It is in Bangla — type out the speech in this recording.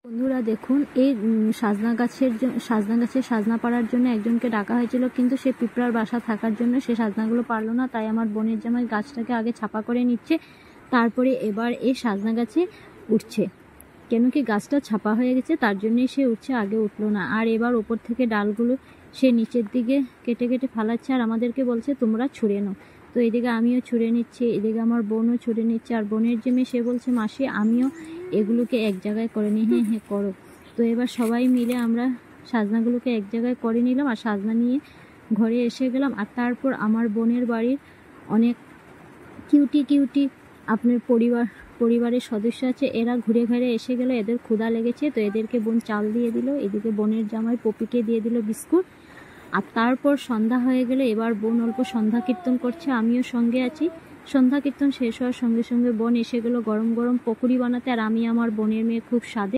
বন্ধুরা দেখুন, এই সাজনা গাছের সাজনা পাড়ার জন্য একজনকে ডাকা হয়েছিল, কিন্তু সে পিঁপড়ার বাসা থাকার জন্য সে সাজনাগুলো পারলো না। তাই আমার বোনের জামাই গাছটাকে আগে ছাপা করে নিচ্ছে, তারপরে এবার এই সাজনা গাছে উঠছে। কেন কি গাছটা ছাপা হয়ে গেছে, তার জন্যই সে উঠছে, আগে উঠলো না। আর এবার ওপর থেকে ডালগুলো সে নিচের দিকে কেটে কেটে ফালাচ্ছে, আর আমাদেরকে বলছে তোমরা ছুঁড়ে নাও। তো এদিকে আমিও ছুঁড়ে নিচ্ছি, এদিকে আমার বোনও ছুঁড়ে নিচ্ছে। আর বোনের যে মেয়ে, সে বলছে মাসি আমিও এগুলোকে এক জায়গায় করে নিই। হ্যাঁ হ্যাঁ করো। তো এবার সবাই মিলে আমরা সাজনাগুলোকে এক জায়গায় করে নিলাম, আর সাজনা নিয়ে ঘরে এসে গেলাম। আর তারপর আমার বোনের বাড়ির অনেক কিউটি আপনার পরিবারের সদস্য আছে, এরা ঘুরে ঘুরে এসে গেল। এদের ক্ষুধা লেগেছে, তো এদেরকে বোন চাল দিয়ে দিল, এদিকে বোনের জামাই পপিকে দিয়ে দিল বিস্কুট। আর তারপর সন্ধ্যা হয়ে গেলে এবার বোন অল্প সন্ধ্যা কীর্তন করছে, আমিও সঙ্গে আছি। সন্ধ্যা কীর্তন শেষ হওয়ার সঙ্গে সঙ্গে বোন এসে গেল গরম গরম পকোড়ি বানাতে, আর আমি আমার বোনের মেয়ে খুব স্বাদে